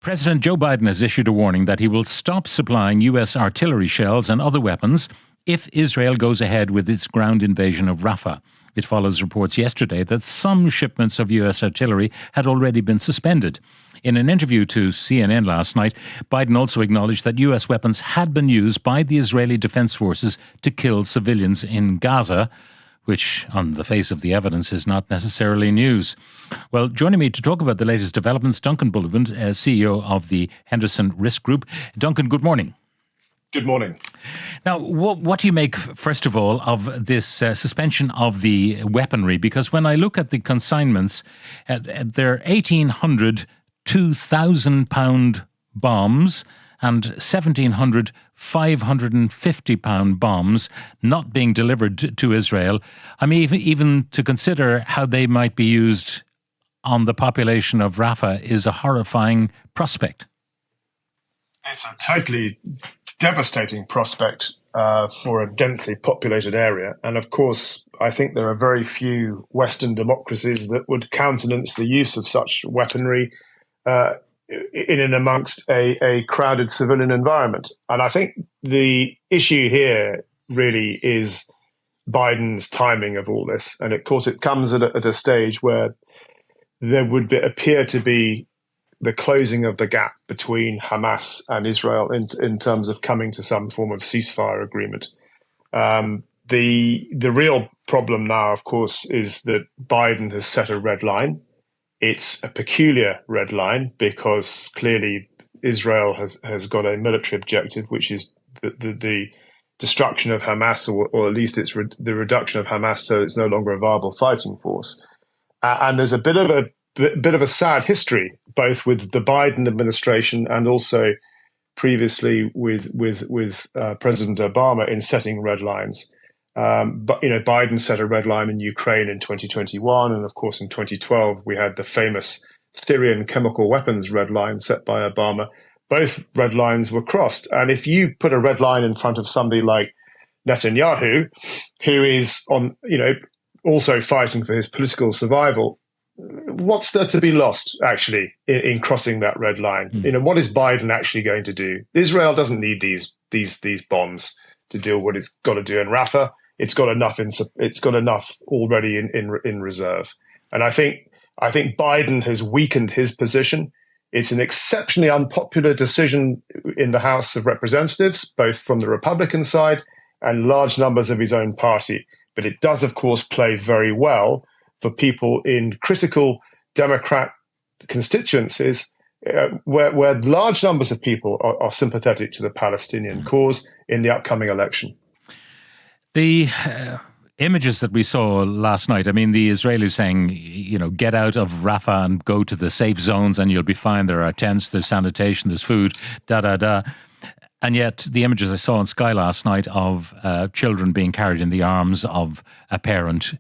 President Joe Biden has issued a warning that he will stop supplying U.S. artillery shells and other weapons if Israel goes ahead with its ground invasion of Rafah. It follows reports yesterday that some shipments of U.S. artillery had already been suspended. In an interview to CNN last night, Biden also acknowledged that U.S. weapons had been used by the Israeli Defense Forces to kill civilians in Gaza, which, on the face of the evidence, is not necessarily news. Well, joining me to talk about the latest developments, Duncan Bullivant, CEO of the Henderson Risk Group. Duncan, good morning. Good morning. Now, what do you make, first of all, of this suspension of the weaponry? Because when I look at the consignments, they're 1,800 2,000-pound bombs and 1,700 550-pound bombs not being delivered to Israel. I mean, even to consider how they might be used on the population of Rafah is a horrifying prospect. It's a totally devastating prospect for a densely populated area. And of course, I think there are very few Western democracies that would countenance the use of such weaponry in and amongst a crowded civilian environment. And I think the issue here really is Biden's timing of all this. And of course, it comes at a stage where there would appear to be the closing of the gap between Hamas and Israel in terms of coming to some form of ceasefire agreement. The real problem now, of course, is that Biden has set a red line. It's a peculiar red line because clearly Israel has got a military objective, which is the destruction of Hamas, or at least the reduction of Hamas, so it's no longer a viable fighting force. And there's a bit of a sad history, both with the Biden administration and also previously with President Obama in setting red lines. But Biden set a red line in Ukraine in 2021, and of course in 2012 we had the famous Syrian chemical weapons red line set by Obama. Both red lines were crossed, and if you put a red line in front of somebody like Netanyahu, who is also fighting for his political survival, what's there to be lost actually in crossing that red line? What is Biden actually going to do? Israel doesn't need these bombs to deal with what it's got to do in Rafah. It's got enough already in reserve, and I think Biden has weakened his position. It's an exceptionally unpopular decision in the House of Representatives, both from the Republican side and large numbers of his own party. But it does, of course, play very well for people in critical Democrat constituencies where large numbers of people are sympathetic to the Palestinian cause in the upcoming election. The images that we saw last night, I mean, the Israelis saying, get out of Rafah and go to the safe zones and you'll be fine. There are tents, there's sanitation, there's food, da-da-da. And yet the images I saw on Sky last night of children being carried in the arms of a parent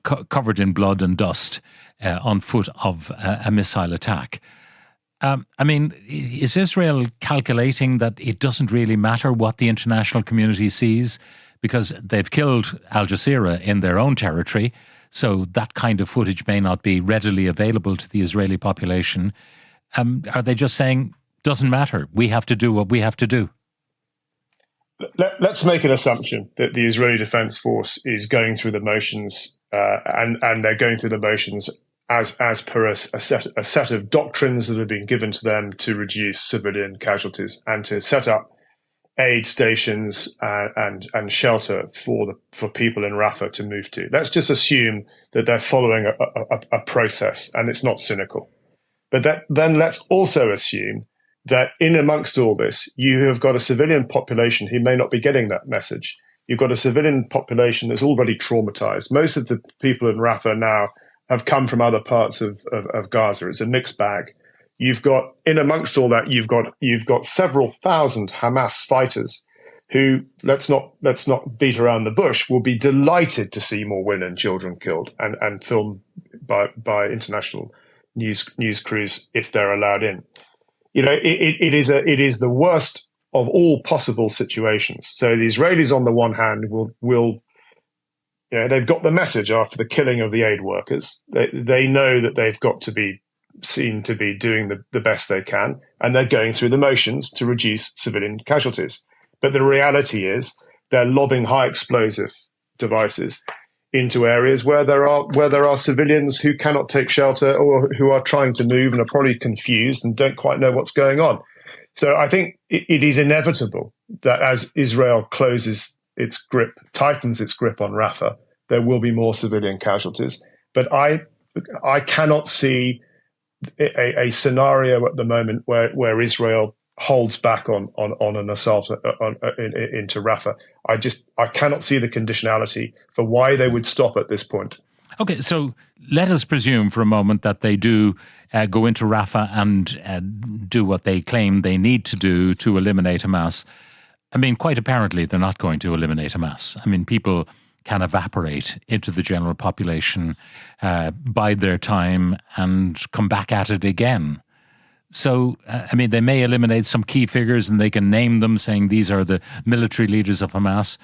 covered in blood and dust on foot of a missile attack. I mean, is Israel calculating that it doesn't really matter what the international community sees? Because they've killed Al Jazeera in their own territory, so that kind of footage may not be readily available to the Israeli population. Are they just saying, doesn't matter, we have to do what we have to do? Let's make an assumption that the Israeli Defense Force is going through the motions, and they're going through the motions as per a set of doctrines that have been given to them to reduce civilian casualties and to set up aid stations and shelter for people in Rafah to move to. Let's just assume that they're following a process, and it's not cynical. But then let's also assume that in amongst all this, you have got a civilian population who may not be getting that message. You've got a civilian population that's already traumatized. Most of the people in Rafah now have come from other parts of Gaza. It's a mixed bag. You've got, in amongst all that, you've got several thousand Hamas fighters who, let's not beat around the bush, will be delighted to see more women and children killed and filmed by international news crews if they're allowed in. It is the worst of all possible situations. So the Israelis, on the one hand, will they've got the message after the killing of the aid workers. They know that they've got to be seem to be doing the best they can, and they're going through the motions to reduce civilian casualties. But the reality is they're lobbing high explosive devices into areas where there are civilians who cannot take shelter or who are trying to move and are probably confused and don't quite know what's going on. So I think it is inevitable that as Israel tightens its grip on Rafah, there will be more civilian casualties. But I cannot see a scenario at the moment where Israel holds back on an assault into Rafah. I cannot see the conditionality for why they would stop at this point. Okay, so let us presume for a moment that they do go into Rafah and do what they claim they need to do to eliminate Hamas. I mean, quite apparently, they're not going to eliminate Hamas. I mean, people can evaporate into the general population, bide their time, and come back at it again. So, I mean, they may eliminate some key figures and they can name them, saying these are the military leaders of Hamas.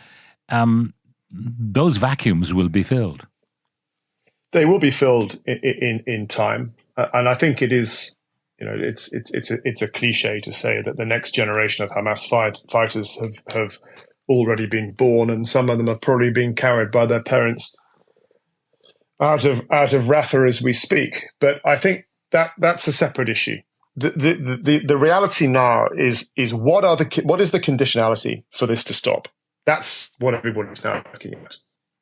Those vacuums will be filled. They will be filled in time, and I think it is. It's a cliche to say that the next generation of Hamas fighters have already been born, and some of them are probably being carried by their parents out of Rafah as we speak. But I think that's a separate issue. The reality now is what is the conditionality for this to stop? That's what everybody's now looking at.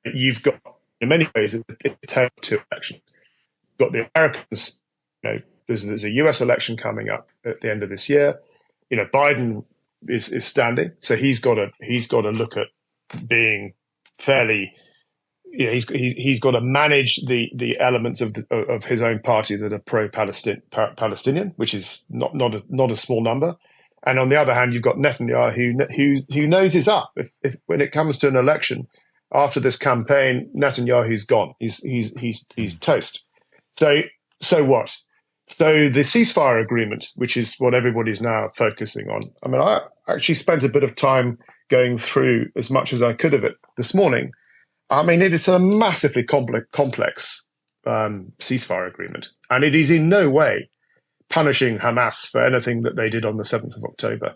You've got, in many ways, it's two elections. You've got the Americans. There's a US election coming up at the end of this year. Biden is standing, so he's got to look at being fairly. He's got to manage the elements of his own party that are pro-Palestinian, which is not a small number. And on the other hand, you've got Netanyahu who knows is up. If when it comes to an election after this campaign, Netanyahu's gone. He's toast. So what? So the ceasefire agreement, which is what everybody's now focusing on. I mean, I actually spent a bit of time going through as much as I could of it this morning. I mean, it is a massively complex ceasefire agreement, and it is in no way punishing Hamas for anything that they did on the 7th of October.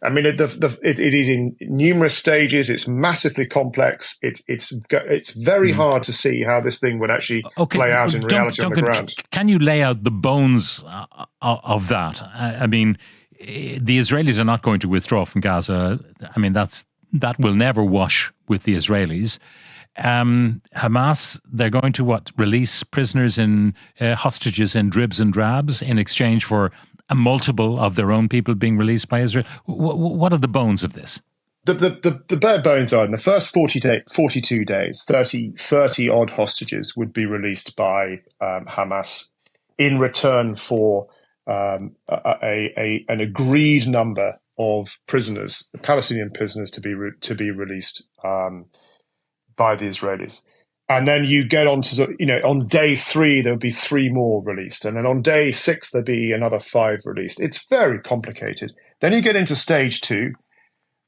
I mean, it is in numerous stages. It's massively complex. It's very hard to see how this thing would actually play out in reality on the ground. Can you lay out the bones of that? I mean, the Israelis are not going to withdraw from Gaza. I mean, that will never wash with the Israelis. Hamas, they're going to release prisoners and hostages in dribs and drabs in exchange for a multiple of their own people being released by Israel. What are the bones of this? The bare bones are in the first 42 days, 30 odd hostages would be released by Hamas in return for an agreed number of prisoners, Palestinian prisoners, to be released by the Israelis. And then you get on to, on day 3, there'll be 3 more released. And then on day 6, there'll be another 5 released. It's very complicated. Then you get into stage 2,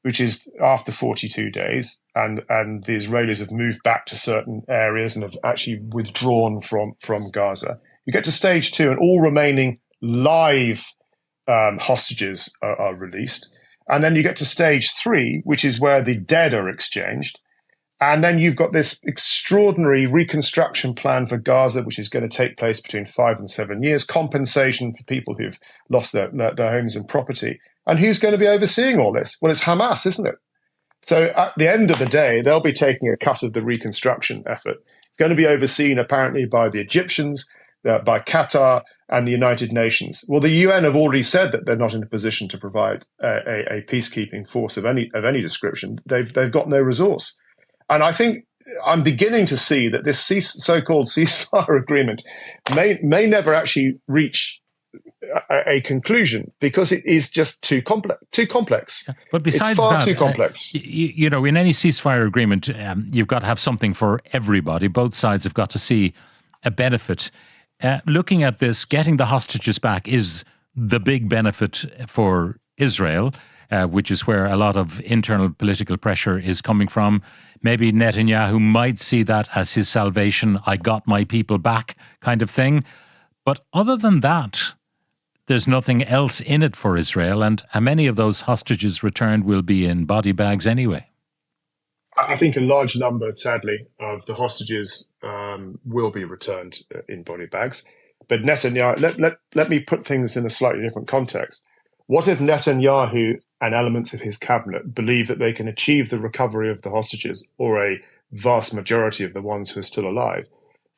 which is after 42 days. And the Israelis have moved back to certain areas and have actually withdrawn from Gaza. You get to stage 2 and all remaining live hostages are released. And then you get to stage 3, which is where the dead are exchanged. And then you've got this extraordinary reconstruction plan for Gaza, which is going to take place between 5 and 7 years, compensation for people who've lost their homes and property. And who's going to be overseeing all this? Well, it's Hamas, isn't it? So at the end of the day, they'll be taking a cut of the reconstruction effort. It's going to be overseen apparently by the Egyptians, by Qatar and the United Nations. Well, the UN have already said that they're not in a position to provide a peacekeeping force of any description. They've got no resource. And I think I'm beginning to see that this so-called ceasefire agreement may never actually reach a conclusion because it is just too complex. Yeah. But besides it's far that, too complex. In any ceasefire agreement, you've got to have something for everybody. Both sides have got to see a benefit. Looking at this, getting the hostages back is the big benefit for Israel, which is where a lot of internal political pressure is coming from. Maybe Netanyahu might see that as his salvation, I got my people back kind of thing. But other than that, there's nothing else in it for Israel, and many of those hostages returned will be in body bags anyway. I think a large number, sadly, of the hostages will be returned in body bags. But Netanyahu, let me put things in a slightly different context. What if Netanyahu and elements of his cabinet believe that they can achieve the recovery of the hostages, or a vast majority of the ones who are still alive,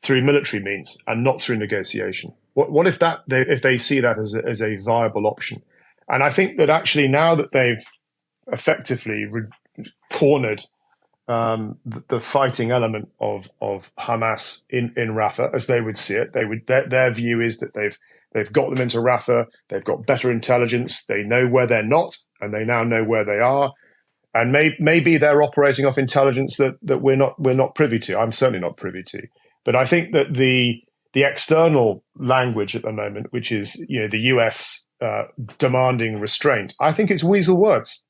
through military means and not through negotiation? What if if they see that as a viable option? And I think that actually now that they've effectively cornered the fighting element of Hamas in Rafah, as they would see it, their view is that they've got them into Rafah, they've got better intelligence, they know where they're not, and they now know where they are, and maybe they're operating off intelligence that we're not privy to. I'm certainly not privy to, but I think that the external language at the moment, which is the US demanding restraint, I think it's weasel words.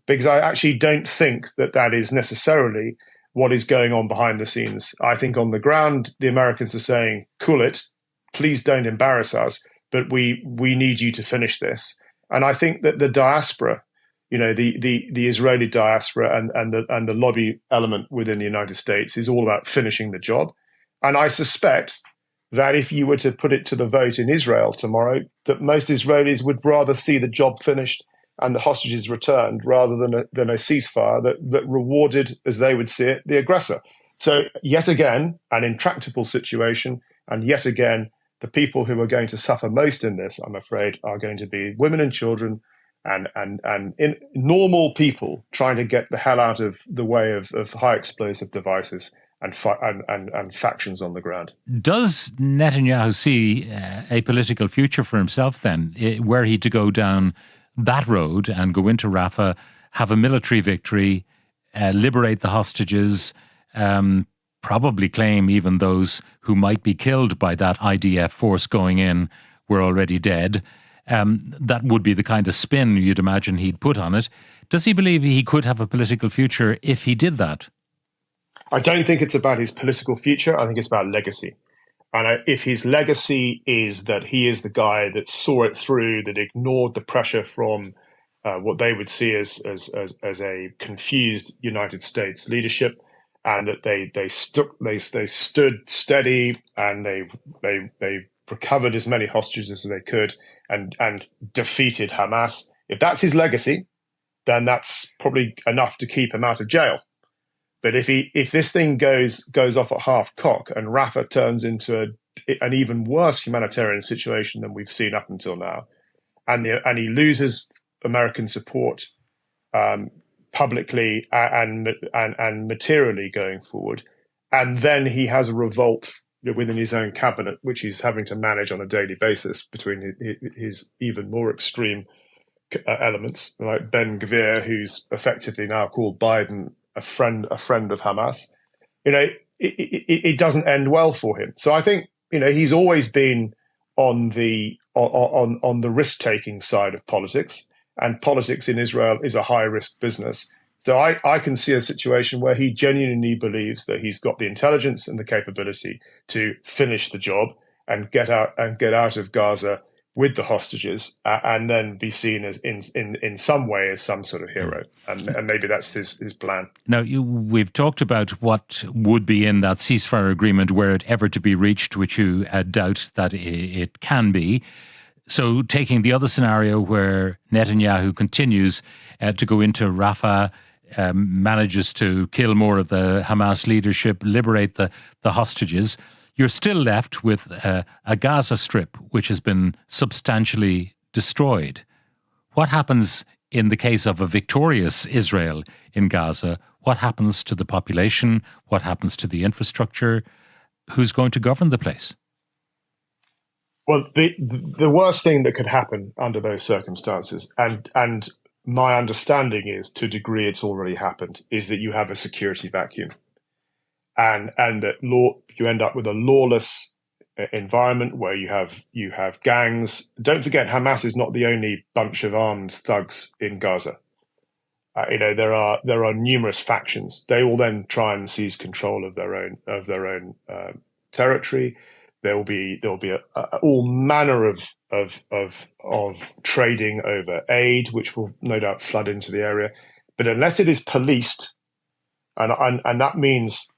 Because I actually don't think that is necessarily what is going on behind the scenes. I think on the ground, the Americans are saying, cool it, please don't embarrass us, but we need you to finish this. And I think that the diaspora, the Israeli diaspora and the lobby element within the United States is all about finishing the job. And I suspect that if you were to put it to the vote in Israel tomorrow, that most Israelis would rather see the job finished and the hostages returned rather than a ceasefire that rewarded, as they would see it, the aggressor. So yet again, an intractable situation, and yet again, the people who are going to suffer most in this, I'm afraid, are going to be women and children and normal people trying to get the hell out of the way of high explosive devices and factions on the ground. Does Netanyahu see a political future for himself then, were he to go down that road and go into Rafah, have a military victory, liberate the hostages, probably claim even those who might be killed by that IDF force going in were already dead? That would be the kind of spin you'd imagine he'd put on it. Does he believe he could have a political future if he did that? I don't think it's about his political future. I think it's about legacy. And if his legacy is that he is the guy that saw it through, that ignored the pressure from what they would see as a confused United States leadership, and that they stood steady and they recovered as many hostages as they could and defeated Hamas. If that's his legacy, then that's probably enough to keep him out of jail. But if this thing goes off at half cock and Rafah turns into an even worse humanitarian situation than we've seen up until now, and he loses American support publicly and materially going forward, and then he has a revolt within his own cabinet, which he's having to manage on a daily basis between his even more extreme elements, like Ben Gvir, who's effectively now called Biden a friend of Hamas. It doesn't end well for him. So I think he's always been on the risk-taking side of politics, and politics in Israel is a high-risk business. So I can see a situation where he genuinely believes that he's got the intelligence and the capability to finish the job and get out of Gaza with the hostages, and then be seen as in some way as some sort of hero, and maybe that's his plan. Now, we've talked about what would be in that ceasefire agreement were it ever to be reached, which you doubt that it can be. So, taking the other scenario where Netanyahu continues to go into Rafah, manages to kill more of the Hamas leadership, liberate the hostages, you're still left with a Gaza Strip which has been substantially destroyed. What happens in the case of a victorious Israel in Gaza? What happens to the population? What happens to the infrastructure? Who's going to govern the place? Well, the worst thing that could happen under those circumstances, and my understanding is, to a degree it's already happened, is that you have a security vacuum. And that you end up with a lawless environment where you have gangs. Don't forget, Hamas is not the only bunch of armed thugs in Gaza. There are numerous factions. They will then try and seize control of their own territory. There will be all manner of trading over aid, which will no doubt flood into the area. But unless it is policed, and that means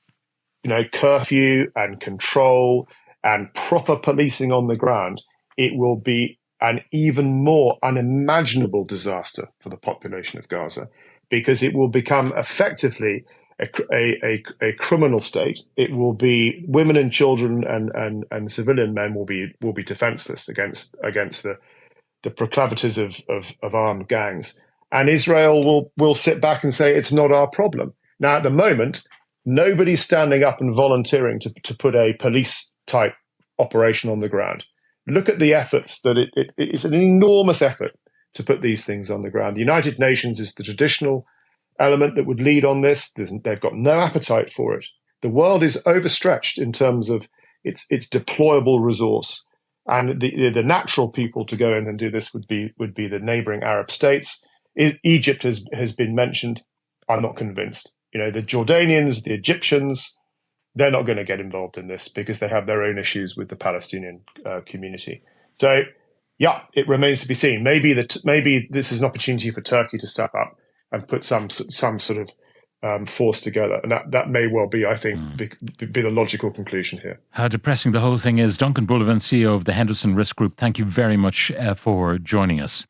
curfew and control and proper policing on the ground, it will be an even more unimaginable disaster for the population of Gaza, because it will become effectively a criminal state. It will be women and children and civilian men will be defenseless against the proclivities of armed gangs. And Israel will sit back and say it's not our problem. Now, at the moment, nobody's standing up and volunteering to put a police type operation on the ground. Look at the efforts that it's an enormous effort to put these things on the ground. The United Nations is the traditional element that would lead on this. They've got no appetite for it. The world is overstretched in terms of its deployable resource, and the natural people to go in and do this would be the neighboring Arab states. Egypt has been mentioned. I'm not convinced. The Jordanians, the Egyptians, they're not going to get involved in this because they have their own issues with the Palestinian community. So, yeah, it remains to be seen. Maybe this is an opportunity for Turkey to step up and put some sort of force together, and that may well be, I think, be the logical conclusion here. How depressing the whole thing is. Duncan Bullivant, CEO of the Henderson Risk Group, thank you very much for joining us.